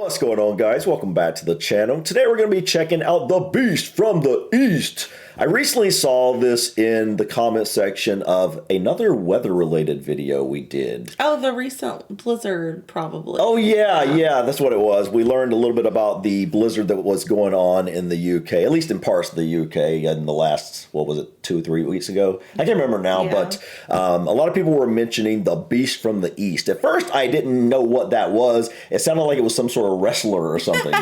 What's going on, guys? Welcome back to the channel. Today we're going to be checking out the beast from the east. I recently saw this in the comment section of another weather-related video we did. Oh, the recent blizzard, probably. Oh, yeah, that's what it was. We learned a little bit about the blizzard that was going on in the UK, at least in parts of the UK in the last, 2 or 3 weeks ago? I can't remember now, but a lot of people were mentioning the beast from the east. At first, I didn't know what that was. It sounded like it was some sort of wrestler or something,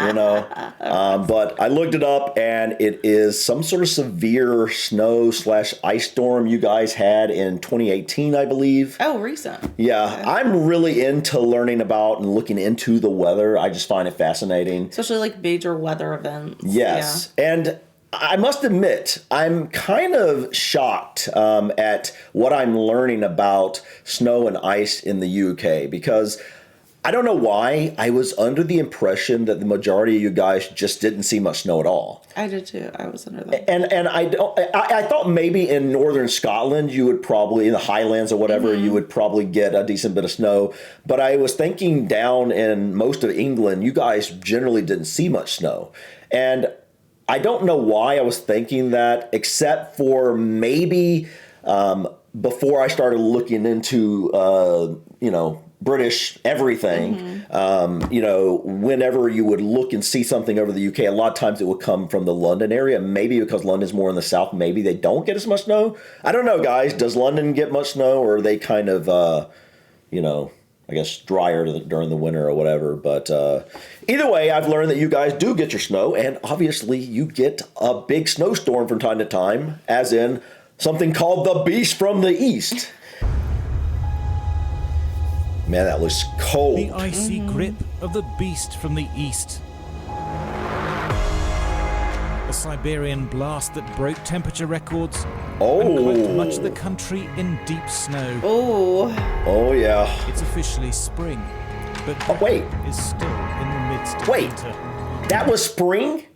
you know? But I looked it up, and it is some sort of severe snow/ice storm you guys had in 2018, I believe. Oh, recent. Yeah, Okay. I'm really into learning about and looking into the weather. I just find it fascinating. Especially like major weather events. Yes, and I must admit, I'm kind of shocked at what I'm learning about snow and ice in the UK because I don't know why. I was under the impression that the majority of you guys just didn't see much snow at all. I did too. I was under that. And I thought maybe in northern Scotland you would probably, in the Highlands or whatever, you would probably get a decent bit of snow. But I was thinking down in most of England, you guys generally didn't see much snow. And I don't know why I was thinking that, except for maybe before I started looking into, British everything, whenever you would look and see something over the UK, a lot of times it would come from the London area. Maybe because London's more in the south, maybe they don't get as much snow. I don't know, guys. Does London get much snow, or are they kind of, I guess drier during the winter or whatever? But either way, I've learned that you guys do get your snow, and obviously you get a big snowstorm from time to time, as in something called the beast from the east. Man, that looks cold. The icy grip of the beast from the east. A Siberian blast that broke temperature records and cloaked much of the country in deep snow. Oh yeah. It's officially spring, but wait, is still in the midst of winter. That was spring?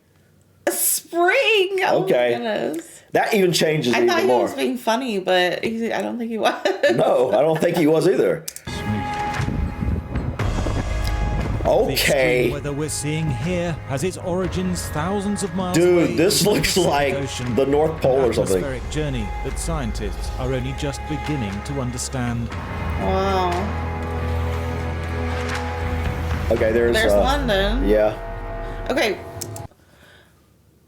Spring! Oh okay. My goodness. That even changes I even thought he more. was being funny, but I don't think he was. No, I don't think he was either. The Okay. extreme weather we're seeing here has its origins thousands of miles away. Dude, this from looks Pacific like Ocean, the North Pole or an something. atmospheric journey that scientists are only just beginning to understand. Wow. Okay, there's London. Yeah. Okay.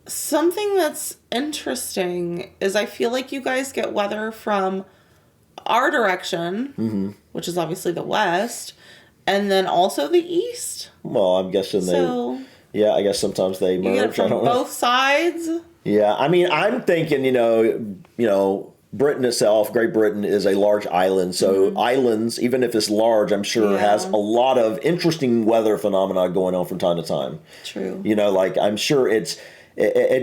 Something that's interesting is I feel like you guys get weather from our direction, which is obviously the west, and then also the east. Well, I'm guessing I guess sometimes they merge. You get it from both sides. Yeah, I mean, I'm thinking, Britain itself, Great Britain, is a large island. So islands, even if it's large, I'm sure has a lot of interesting weather phenomena going on from time to time. True. I'm sure it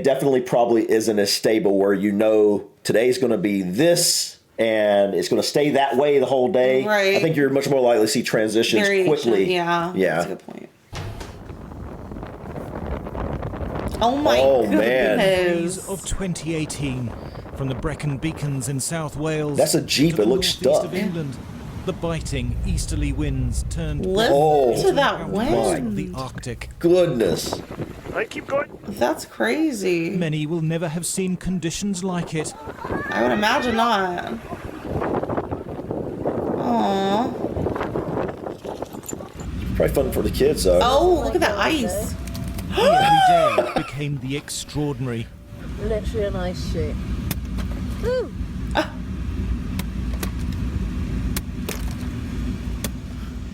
definitely probably isn't as stable where today's going to be this and it's going to stay that way the whole day. Right. I think you're much more likely to see transitions quickly. Yeah. That's a good point. Oh my goodness. Man. Days of 2018, from the Brecon Beacons in South Wales. That's a Jeep. To It the looks northeast stuck. of England, the biting easterly winds turned Listen to that of wind. the Arctic. Goodness. Right, keep going. That's crazy. Many will never have seen conditions like it. I would imagine not. Aww. Probably fun for the kids, though. Oh, look at that ice. The everyday became the extraordinary. Literally an ice sheet. Ooh.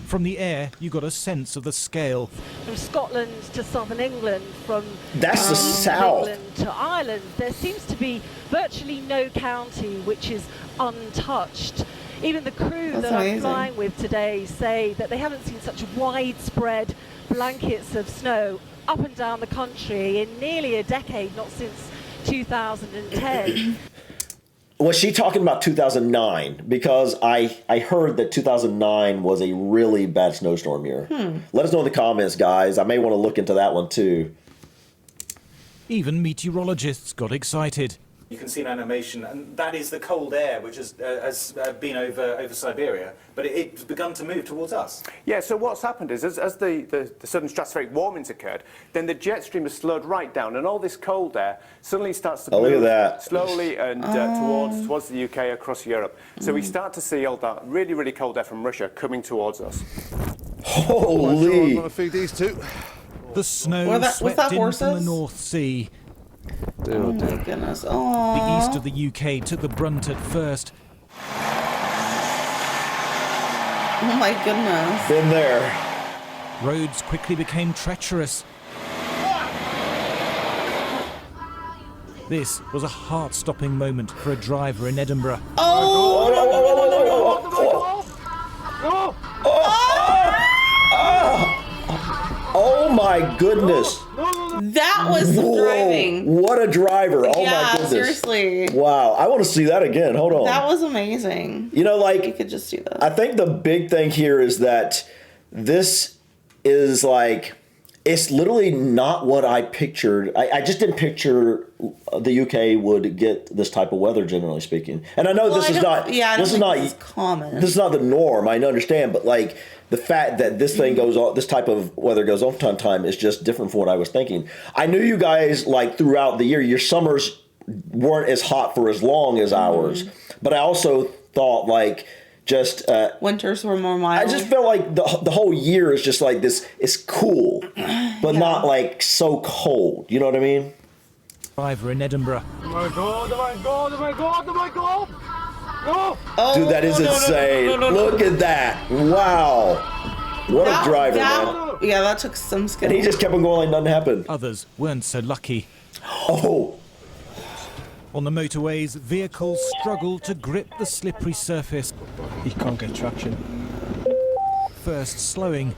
From the air, you got a sense of the scale. From Scotland to southern England, from That's the South. England to Ireland, there seems to be virtually no county which is untouched. Even the crew That's that amazing. I'm flying with today say that they haven't seen such widespread blankets of snow up and down the country in nearly a decade, not since 2010. Was she talking about 2009? Because I heard that 2009 was a really bad snowstorm year. Let us know in the comments, guys. I may want to look into that one too. Even meteorologists got excited. You can see an animation, and that is the cold air which has been over Siberia, but it's begun to move towards us. Yeah, so what's happened is, as the sudden stratospheric warming's occurred, then the jet stream has slowed right down, and all this cold air suddenly starts to move slowly and towards the UK, across Europe. So we start to see all that really, really cold air from Russia coming towards us. Holy! I'm going to feed these two. The snow swept in from the North Sea. Oh my goodness. The east of the UK took the brunt at first. Oh my goodness. Been there. Roads quickly became treacherous. This was a heart-stopping moment for a driver in Edinburgh. Oh my goodness. That was some driving. What a driver. Oh my goodness. Seriously. Wow. I want to see that again. Hold on. That was amazing. You know, like, you could just do that. I think the big thing here is that this is like, it's literally not what I pictured. I just didn't picture the UK would get this type of weather, generally speaking. And I know this is not common. This is not the norm. I understand, but like the fact that this thing goes on, this type of weather goes on time is just different from what I was thinking. I knew you guys, like, throughout the year, your summers weren't as hot for as long as ours, but I also thought, like, just winters were more mild. I just felt like the whole year is just like this. It's cool, but not like so cold. You know what I mean? Driver in Edinburgh. Oh my god! Oh my god! Oh my god! Oh my god! No! Dude, that is insane. Look at that! Wow, what a driver, man! Yeah, that took some skill. And he just kept on going like nothing happened. Others weren't so lucky. Oh. On the motorways, vehicles struggle to grip the slippery surface. He can't get traction. First slowing,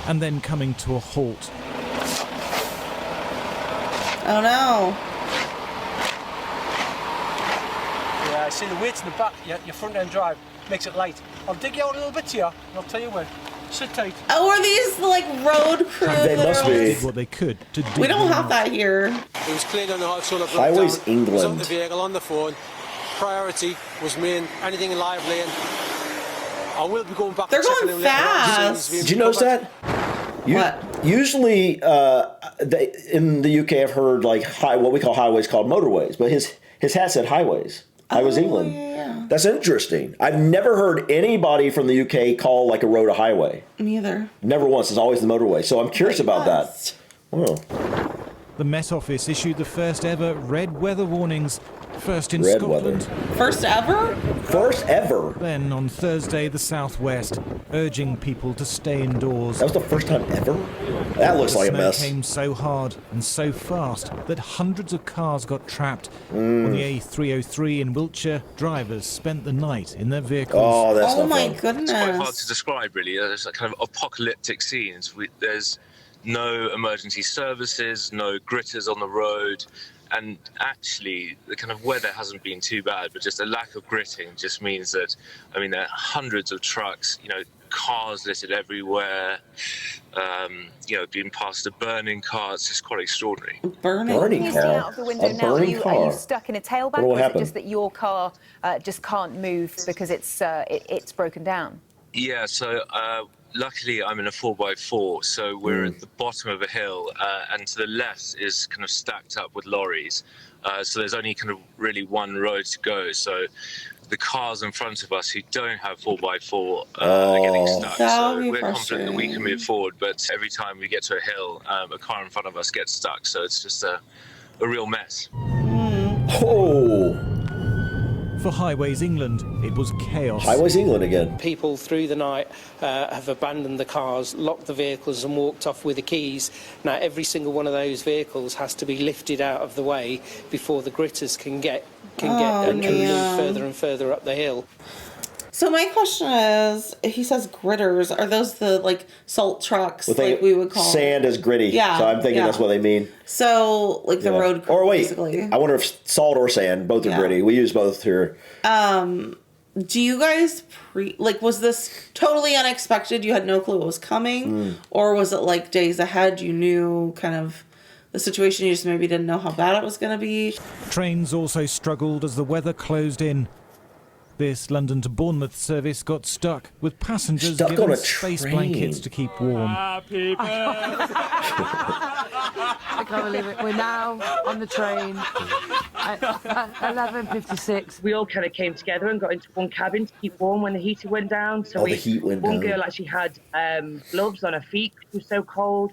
and then coming to a halt. Oh no. Yeah, I see the weight in the back, your front end drive makes it light. I'll dig you out a little bit here, and I'll tell you when. Sit tight. Oh, are these like road crew? They must be. Did what they could to dig We don't have that here. It was cleared on the hot solar Highways England. Was on the vehicle on the phone. Priority was main. Anything in live lane. I will be going back. They're going fast. Did you notice that? What? Usually, in the UK, I've heard like what we call highways called motorways, but his hat said highways. Highways England. Yeah. That's interesting. I've never heard anybody from the UK call like a road a highway. Me either. Never once. It's always the motorway. So I'm curious about that. Oh. The Met Office issued the first ever red weather warnings. First in Red Scotland. weather. First ever? First ever. Then on Thursday, the Southwest, urging people to stay indoors. That was the first time ever? That looks like a mess. The snow came so hard and so fast that hundreds of cars got trapped. On the A303 in Wiltshire, drivers spent the night in their vehicles. Oh, that's Oh not my fun. goodness. It's quite hard to describe, really. There's a kind of apocalyptic scenes. There's no emergency services, no gritters on the road, and actually the kind of weather hasn't been too bad, but just a lack of gritting just means that, I mean, there are hundreds of trucks, cars littered everywhere, being past a burning car. It's just quite extraordinary. Burning Can you car? see out of the window A now? burning car? Are you stuck in a tailback, What will or is happen? it just that your car just can't move because it's broken down? Yeah, so luckily I'm in a 4x4, so we're at the bottom of a hill, and to the left is kind of stacked up with lorries. So there's only kind of really one road to go. So the cars in front of us who don't have 4x4 are getting stuck. That would So be we're confident that we can frustrating. move forward, but every time we get to a hill, a car in front of us gets stuck. So it's just a real mess. Oh. For Highways England, it was chaos. Highways England again. People through the night have abandoned the cars, locked the vehicles and walked off with the keys. Now every single one of those vehicles has to be lifted out of the way before the gritters can move further and further up the hill. So my question is, he says gritters. Are those the like salt trucks like we would call sand is gritty. Yeah, So I'm thinking that's what they mean. So like the road crew, Or wait, basically. I wonder if salt or sand, both are gritty. We use both here. Do you guys was this totally unexpected? You had no clue it was coming? Or was it like days ahead you knew kind of the situation. You just maybe didn't know how bad it was going to be. Trains also struggled as the weather closed in. This London to Bournemouth service got stuck, with passengers given space blankets to keep warm. Happy birthday. I can't believe it. We're now on the train at 11:56. We all kind of came together and got into one cabin to keep warm when the heater went down. So one girl actually had gloves on her feet because it was so cold.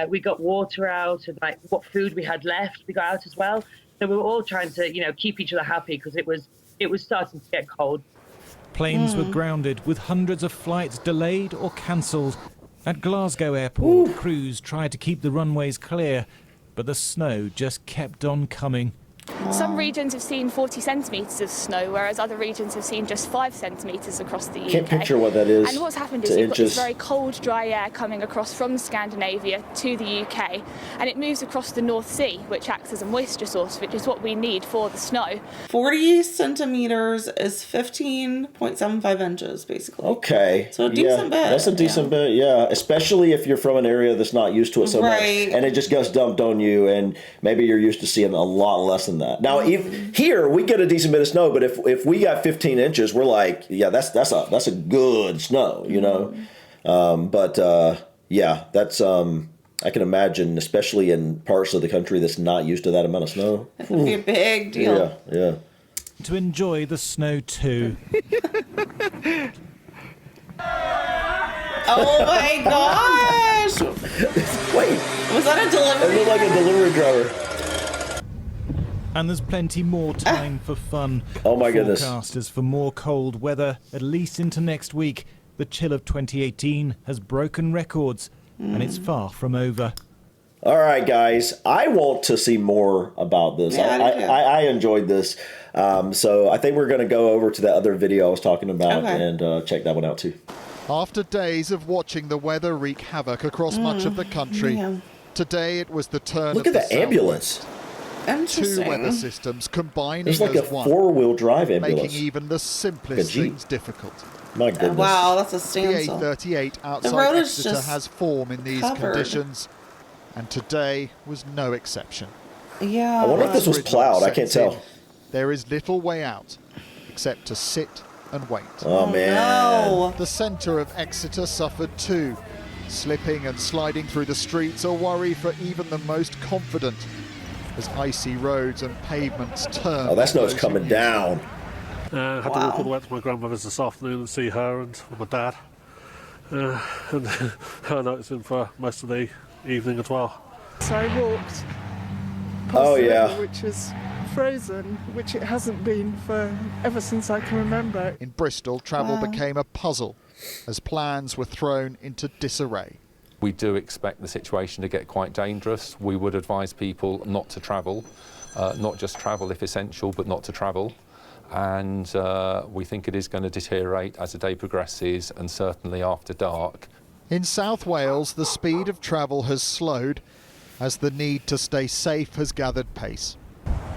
We got water out, and like what food we had left, we got out as well. So we were all trying to, keep each other happy because it was starting to get cold. Planes were grounded, with hundreds of flights delayed or cancelled. At Glasgow Airport, crews tried to keep the runways clear, but the snow just kept on coming. Some regions have seen 40 centimetres of snow, whereas other regions have seen just 5 centimetres across the UK. Can't picture what that is. And what's happened is you've got this very cold, dry air coming across from Scandinavia to the UK, and it moves across the North Sea, which acts as a moisture source, which is what we need for the snow. 40 centimetres is 15.75 inches, basically. Okay. So a decent bit. That's a decent bit, yeah. Especially if you're from an area that's not used to it so much. And it just gets dumped on you, and maybe you're used to seeing a lot less than that. Now, here we get a decent bit of snow, but if we got 15 inches, we're like, yeah, that's a good snow, that's I can imagine, especially in parts of the country that's not used to that amount of snow. That would be a big deal. Yeah. To enjoy the snow too. Oh my gosh! Wait, was that a delivery? It looked like a delivery driver. And there's plenty more time for fun. Oh my goodness. Forecasters for more cold weather, at least into next week. The chill of 2018 has broken records, and it's far from over. All right, guys. I want to see more about this. Yeah, I enjoyed this. So I think we're going to go over to the other video I was talking about and check that one out too. After days of watching the weather wreak havoc across much of the country, today it was the turn Look of at the ambulance. Two weather systems combining There's like as a one, four-wheel drive ambulance. making even the simplest things difficult. My goodness. Wow, that's a standstill. The A38 The outside road is Exeter just has form in these covered. conditions, and today was no exception. Yeah. I wonder if this was plowed. I can't tell. There is little way out, except to sit and wait. Oh, man. No. The centre of Exeter suffered too. Slipping and sliding through the streets, a worry for even the most confident, as icy roads and pavements turn. Oh, that snow's coming down. Had to walk all the way to my grandmother's this afternoon and see her and my dad. And I noticed him for most of the evening as well. So I walked past the river, which was frozen, which it hasn't been for ever since I can remember. In Bristol, travel became a puzzle as plans were thrown into disarray. We do expect the situation to get quite dangerous. We would advise people not to travel, not just travel if essential, but not to travel. And we think it is going to deteriorate as the day progresses, and certainly after dark. In South Wales, the speed of travel has slowed as the need to stay safe has gathered pace.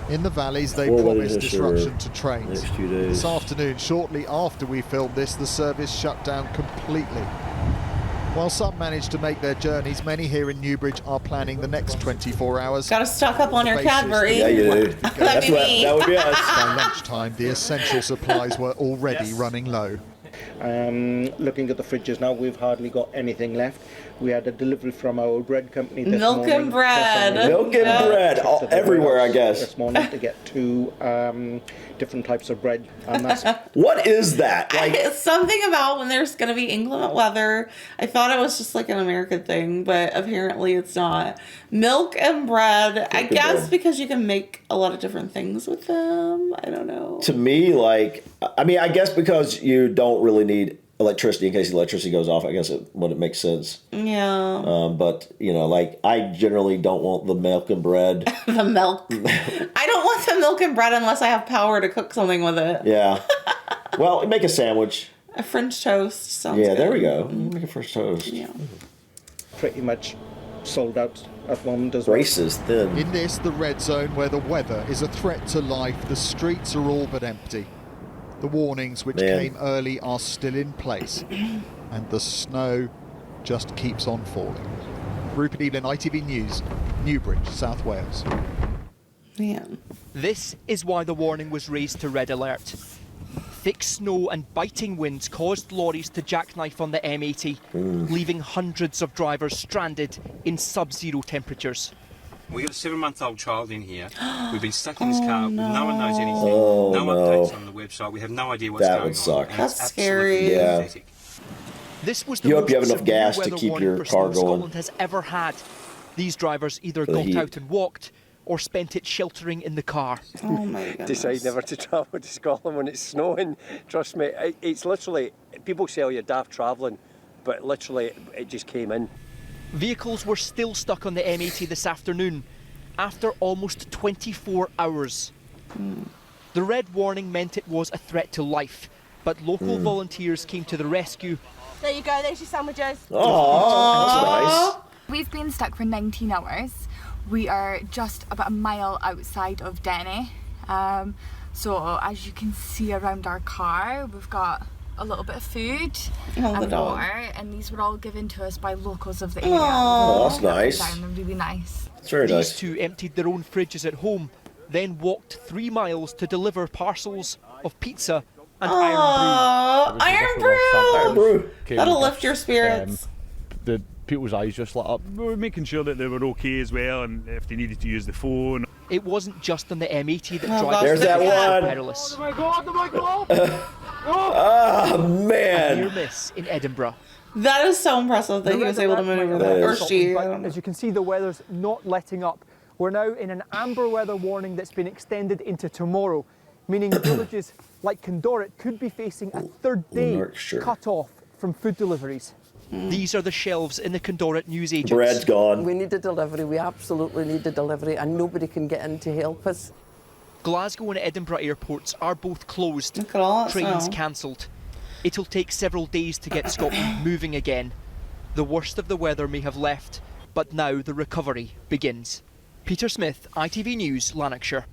In the valleys, they promised disruption to trains. This afternoon, shortly after we filmed this, the service shut down completely. While some managed to make their journeys, many here in Newbridge are planning the next 24 hours. Gotta stock up on your Cadbury. Yeah, you do. That would be us. By lunchtime, the essential supplies were already running low. Looking at the fridges now, we've hardly got anything left. We had a delivery from our bread company this Milk morning. and bread. Milk and bread. Everywhere, I guess. This morning to get 2 different types of bread. And that's what is that? It's something about when there's going to be inclement weather. I thought it was just like an American thing, but apparently it's not. Milk and bread. I guess because you can make a lot of different things with them. I don't know. To me, I guess because you don't really need electricity in case the electricity goes off. I guess it makes sense. Yeah. But I generally don't want the milk and bread. The milk. I don't want the milk and bread unless I have power to cook something with it. Yeah. Well, make a sandwich. A French toast sounds good. There we go. Make a French toast. Yeah. pretty much sold out at the moment as well. Races thin. In this, the red zone where the weather is a threat to life, the streets are all but empty. The warnings which came early are still in place, and the snow just keeps on falling. Rupert Evelyn, ITV News, Newbridge, South Wales. Man. This is why the warning was raised to red alert. Thick snow and biting winds caused lorries to jackknife on the M80, leaving hundreds of drivers stranded in sub-zero temperatures. We've got a 7-month-old child in here. We've been stuck in this car. No one knows anything. No updates on the website. We have no idea what's going on. That would suck. That's scary. Yeah. This was the You hope most you have enough severe gas to weather keep warning your for car Snow going. Scotland has ever had. These drivers either For the got heat. out and walked or spent it sheltering in the car. Oh my goodness. Decide never to travel to Scotland when it's snowing. Trust me, it's literally, people say, oh, you're daft travelling, but literally it just came in. Vehicles were still stuck on the M80 this afternoon after almost 24 hours. The red warning meant it was a threat to life, but local volunteers came to the rescue. There you go, there's your sandwiches. Oh, that's nice. We've been stuck for 19 hours. We are just about a mile outside of Denny. So as you can see around our car, we've got a little bit of food and water, and these were all given to us by locals of the area. Oh, that's nice. They're really nice. It's very nice. These two emptied their own fridges at home, then walked 3 miles to deliver parcels of pizza and Iron Brew! That'll lift your spirits. The people's eyes just lit up. We were making sure that they were okay as well, and if they needed to use the phone. It wasn't just on the M80 that gosh, drivers There's that were one. perilous. Oh my god, oh my god! Ah, man. Near miss in Edinburgh. That is so impressive that he was able to maneuver that. Or she. I don't know. As you can see, the weather's not letting up. We're now in an amber weather warning that's been extended into tomorrow, meaning villages like Condorit could be facing a third day cut off from food deliveries. These are the shelves in the Condorit newsagents. Bread's gone. We need a delivery, we absolutely need a delivery, and nobody can get in to help us. Glasgow and Edinburgh airports are both closed. Look at all that Trains snow. cancelled. It'll take several days to get Scotland moving again. The worst of the weather may have left, but now the recovery begins. Peter Smith, ITV News, Lanarkshire.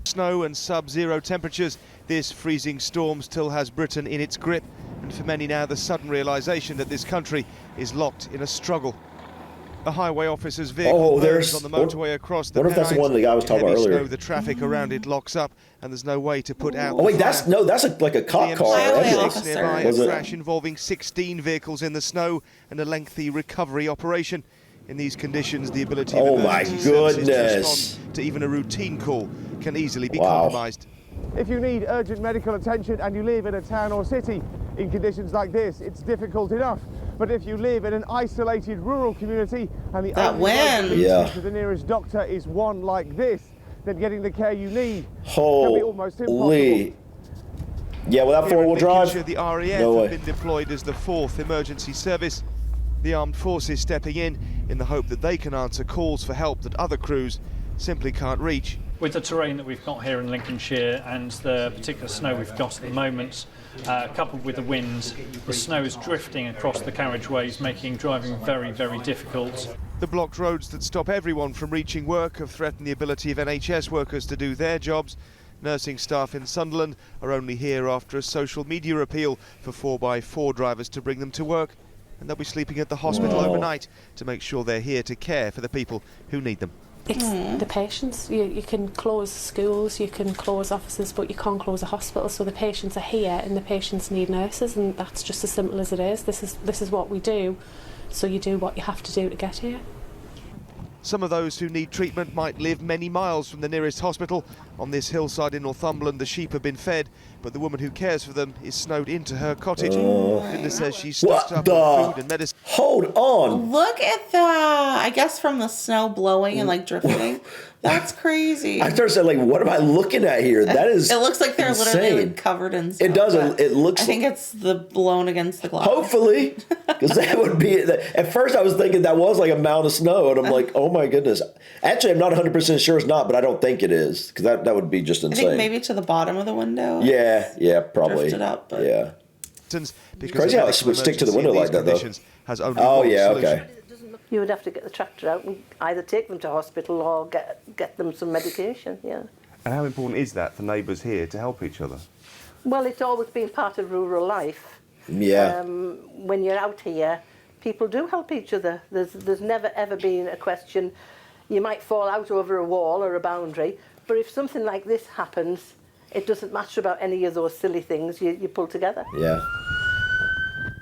Snow and sub-zero temperatures, this freezing storm still has Britain in its grip, and for many now the sudden realisation that this country is locked in a struggle. A highway officer's vehicle burns on the motorway across the Wonder if that's the one the guy was talking about Heavy earlier. snow, the traffic around it locks up, and there's no way to put out. Oh wait, that's like a cop car. Nearby, a crash involving 16 vehicles in the snow and a lengthy recovery operation. In these conditions, the ability of emergency services to respond to even a routine call can easily be compromised. If you need urgent medical attention and you live in a town or city, in conditions like this, it's difficult enough. But if you live in an isolated rural community and the only road that leads to the nearest doctor is one like this, then getting the care you need can be almost impossible. Yeah, without four-wheel drive, The RAF have been deployed as the 4th emergency service. The armed forces stepping in the hope that they can answer calls for help that other crews simply can't reach. With the terrain that we've got here in Lincolnshire and the particular snow we've got at the moment, coupled with the winds, the snow is drifting across the carriageways, making driving very, very difficult. The blocked roads that stop everyone from reaching work have threatened the ability of NHS workers to do their jobs. Nursing staff in Sunderland are only here after a social media appeal for 4x4 drivers to bring them to work, and they'll be sleeping at the hospital overnight to make sure they're here to care for the people who need them. It's the patients. You can close schools, you can close offices, but you can't close a hospital. So the patients are here, and the patients need nurses, and that's just as simple as it is. This is what we do. So you do what you have to do to get here. Some of those who need treatment might live many miles from the nearest hospital. On this hillside in Northumberland, the sheep have been fed, but the woman who cares for them is snowed into her cottage. Linda says she's stocked up on food and medicine. Hold on. Look at that. I guess from the snow blowing and like drifting. That's crazy. I started saying, like, what am I looking at here? That is It looks like they're literally insane. like covered in snow. It does. It looks. I think it's the blown against the glass. Hopefully, because that would be. At first, I was thinking that was like a mound of snow, and I'm like, oh my goodness. Actually, I'm not 100% sure it's not, but I don't think it is, because that would be just I insane. think maybe to the bottom of the window. Yeah, probably. Drifted up, but yeah. It's crazy how it would stick to the window like that, though. Has only oh one yeah, solution. okay. You would have to get the tractor out and either take them to hospital or get them some medication, yeah. And how important is that for neighbours here to help each other? Well, it's always been part of rural life. Yeah. When you're out here, people do help each other. There's never ever been a question. You might fall out over a wall or a boundary, but if something like this happens, it doesn't matter about any of those silly things. You pull together. Yeah.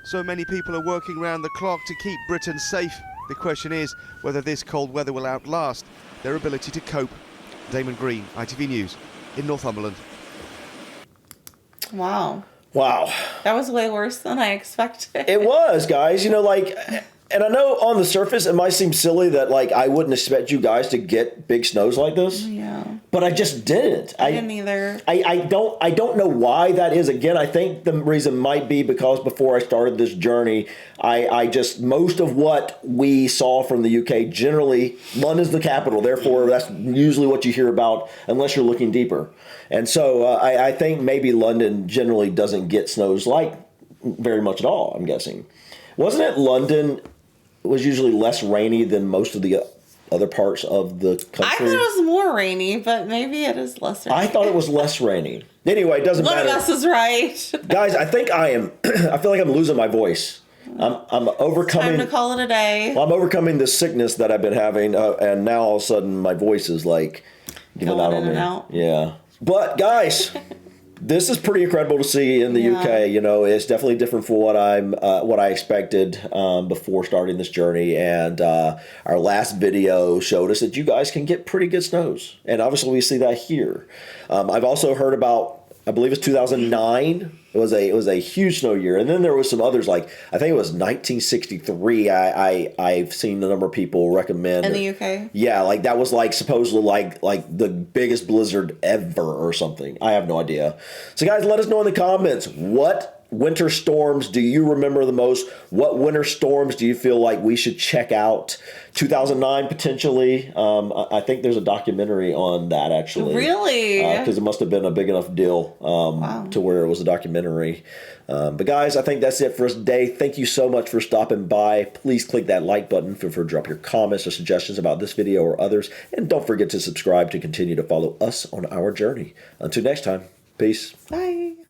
So many people are working round the clock to keep Britain safe. The question is whether this cold weather will outlast their ability to cope. Damon Green, ITV News, in Northumberland. Wow. Wow. That was way worse than I expected. It was, guys. You know, like, and I know on the surface it might seem silly that, like, I wouldn't expect you guys to get big snows like this. Yeah. But I just didn't. I didn't either. I don't know why that is. Again, I think the reason might be because before I started this journey, I just, most of what we saw from the UK, generally, London's the capital. Therefore, that's usually what you hear about unless you're looking deeper. And so I think maybe London generally doesn't get snows like very much at all, I'm guessing. Wasn't it London was usually less rainy than most of the other parts of the country? I thought it was more rainy, but maybe it is less rainy. I thought it was less rainy. Anyway, it doesn't matter. One of us is right. Guys, I think I am, I feel like I'm losing my voice. I'm overcoming. Time to call it a day. Well, I'm overcoming the sickness that I've been having, and now all of a sudden my voice is like giving out on me. Yeah. But guys, this is pretty incredible to see in the UK. You know, it's definitely different from what I expected before starting this journey. And our last video showed us that you guys can get pretty good snows, and obviously we see that here. I've also heard about, I believe it's 2009. It was a huge snow year, and then there was some others, like I think it was 1963. I've seen a number of people recommend in the UK. Yeah, like that was like supposedly like the biggest blizzard ever or something. I have no idea. So guys, let us know in the comments, what winter storms do you remember the most? What winter storms do you feel like we should check out? 2009 potentially. I think there's a documentary on that actually. Really? Because it must have been a big enough deal to where it was a documentary. But guys, I think that's it for us today. Thank you so much for stopping by. Please click that like button. Feel free to drop your comments or suggestions about this video or others. And don't forget to subscribe to continue to follow us on our journey. Until next time, peace. Bye.